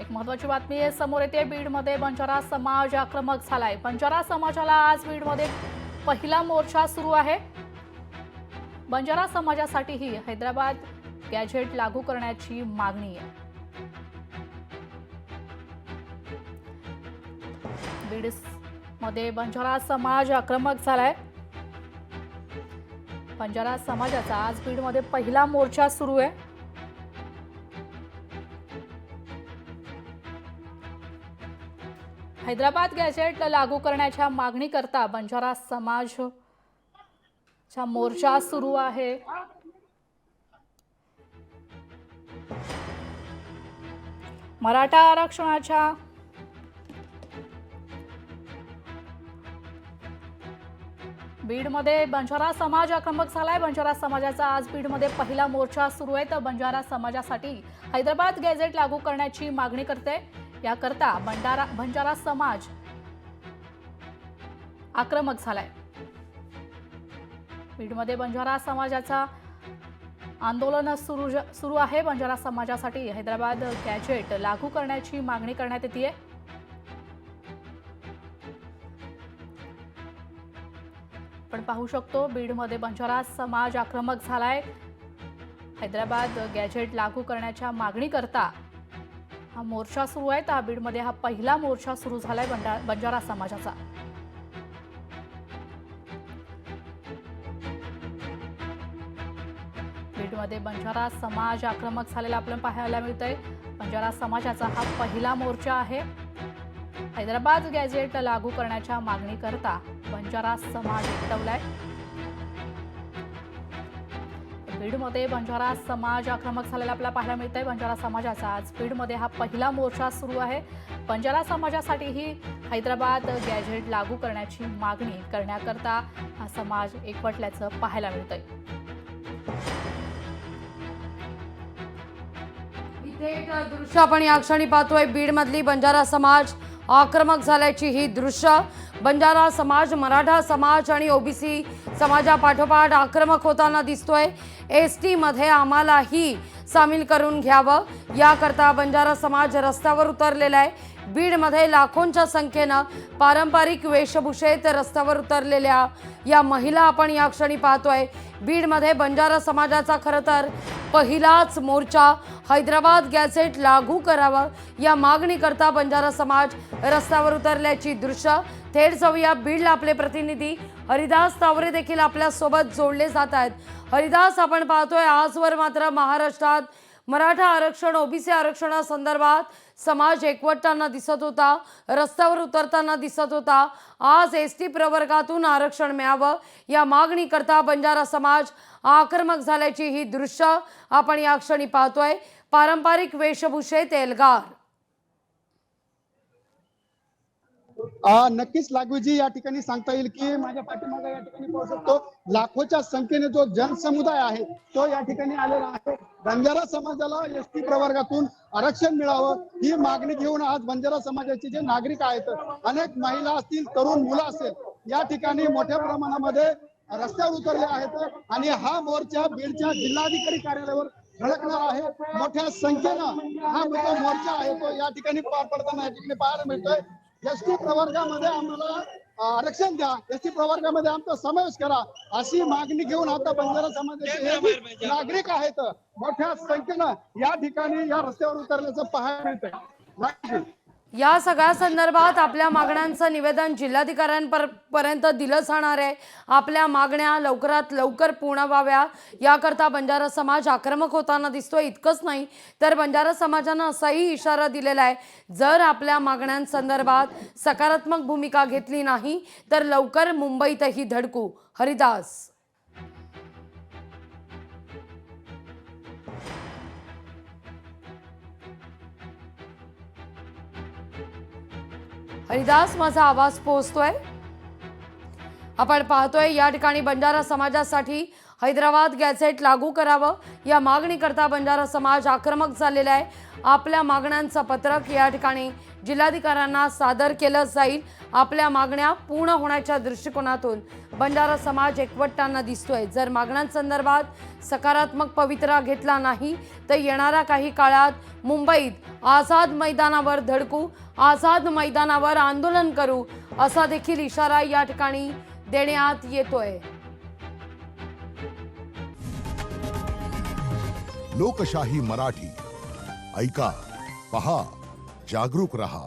एक महत्त्वाची बातमी समोर येते। बीडमध्ये बंजारा समाज आक्रमक झालाय। बंजारा समाजाला आज बीडमध्ये पहिला मोर्चा सुरू आहे। बंजारा समाजासाठीही हैदराबाद गॅझेट लागू करण्याची मागणी आहे। बीडमध्ये बंजारा समाज आक्रमक झालाय। बंजारा समाजाचा आज बीडमध्ये पहिला मोर्चा सुरू आहे। हैदराबाद गॅझेट लागू करण्याच्या मागणी करता बंजारा समाजचा मोर्चा सुरू आहे। मराठा आरक्षणाच्या बीडमध्ये बंजारा समाज आक्रमक झालाय। बंजारा समाजाचा आज बीडमध्ये पहिला मोर्चा सुरू आहे। तर बंजारा समाजासाठी हैदराबाद गॅझेट लागू करण्याची मागणी करते। याकरता बंजारा समाज आक्रमक झालाय। बीडमध्ये बंजारा समाजाचा आंदोलन सुरू आहे। बंजारा समाजासाठी हैदराबाद गॅझेट लागू करण्याची मागणी करण्यात येते। आपण पाहू शकतो बीडमध्ये बंजारा समाज आक्रमक झालाय। हैदराबाद गॅझेट लागू करण्याच्या मागणी करता हा मोर्चा सुरू आहे। तर बीडमध्ये हा पहिला मोर्चा सुरू झालाय बंजारा समाजाचा। बीडमध्ये बंजारा समाज आक्रमक झालेला आपल्याला पाहायला मिळतंय। बंजारा समाजाचा हा पहिला मोर्चा आहे। हैदराबाद गॅझेट लागू करण्याच्या मागणी करता बंजारा समाज एकवलाय। बीडमध्ये बंजारा समाज आक्रमक झालेला आपल्याला पाहायला मिळतंय। बंजारा समाजाचा आज बीडमध्ये हा पहिला मोर्चा सुरू आहे। बंजारा समाजासाठीही हैदराबाद गॅझेट लागू करण्याची मागणी करण्याकरता हा समाज एकवटल्याचं पाहायला मिळतंय। इथे एक दृश्य आपण या क्षणी पाहतोय। बीडमधली बंजारा समाज आक्रमक झाल्याची ही दृश्य। बंजारा समाज, मराठा समाज आणि ओबीसी समाजापाठोपाठ आक्रमक होताना दिसतोय। एसटी मध्ये आम्हालाही सामील करून घ्यावं याकरता बंजारा समाज रस्त्यावर उतरलेला आहे। बीडमध्ये लाखोंच्या संख्येनं पारंपरिक वेशभूषेत रस्त्यावर उतरलेल्या या महिला आपण या क्षणी पाहतोय। बीडमध्ये बंजारा समाजाचा खरं तर पहिलाच मोर्चा हैदराबाद गॅझेट लागू करावं या मागणी करता बंजारा समाज रस्त्यावर उतरल्याची दृश्य थेट जाऊया बीडला। आपले प्रतिनिधी हरिदास तावरे देखील आपल्या सोबत जोडले जात आहेत। हरिदास, आपण पाहतोय आजवर मात्र महाराष्ट्रात मराठा आरक्षण, ओबीसी आरक्षणासंदर्भात समाज एकवटताना दिसत होता, रस्त्यावर उतरताना दिसत होता। आज एसटी प्रवर्गातून आरक्षण मिळावं या मागणी करता बंजारा समाज आक्रमक झाल्याची ही दृश्य आपण या क्षणी पाहतोय। पारंपरिक वेशभूषेत एल्गार नक्कीच लागूजी या ठिकाणी सांगता येईल की माझ्या पाठीमागे या ठिकाणी पाहू शकतो लाखोच्या संख्येने जो जनसमुदाय आहे तो या ठिकाणी आलेला आहे। बंजारा समाजाला एसटी प्रवर्गातून आरक्षण मिळावं ही मागणी घेऊन आज बंजारा समाजाचे जे नागरिक आहेत, अनेक महिला असतील, तरुण मुलं असेल, या ठिकाणी मोठ्या प्रमाणामध्ये रस्त्यावर उतरले आहेत आणि हा मोर्चा बीडच्या जिल्हाधिकारी कार्यालयावर धडकणार आहे। मोठ्या संख्येनं हा जो मोर्चा आहे तो या ठिकाणी पार पडताना या ठिकाणी पाहायला मिळतोय। एसटी प्रवर्गामध्ये आम्हाला आरक्षण द्या, एसटी प्रवर्गामध्ये आमचा समावेश करा अशी मागणी घेऊन आता बंजारा समाजाचे नागरिक आहेत मोठ्या संख्येनं या ठिकाणी या रस्त्यावर उतरल्याचं पाहायला मिळतंय। या सगळ्या संदर्भात आपल्या मागण्यांचं निवेदन जिल्हाधिकाऱ्यांपर्यंत दिलं जाणार आहे। आपल्या मागण्या लवकरात लवकर पूर्ण व्हाव्या याकरता बंजारा समाज आक्रमक होताना दिसतोय। इतकंच नाही तर बंजारा समाजानं असाही इशारा दिलेला आहे, जर आपल्या मागण्यांसंदर्भात सकारात्मक भूमिका घेतली नाही तर लवकर मुंबईतही धडकू। हरिदास, हरिदास, माझा आवाज पोहोचतोय? आपण पाहतोय या ठिकाणी बंजारा समाजासाठी हैदराबाद गॅझेट लागू करावं या मागणीकरता बंजारा समाज आक्रमक झालेला आहे. आपल्या मागण्यांचं पत्रक या ठिकाणी जिल्हाधिकाऱ्यांना सादर केलं जाईल. आपल्या मागण्या पूर्ण होण्याच्या दृष्टिकोनातून बंजारा समाज एकवटताना दिसतोय. जर मागण्यांसंदर्भात सकारात्मक पवित्रा घेतला नाही तर येणाऱ्या काही काळात मुंबईत आझाद मैदानावर धडकू, आझाद मैदानावर आंदोलन करू असा देखील इशारा या ठिकाणी देण्यात येतोय. लोकशाही मराठी ऐका, पहा, जागरूक रहा.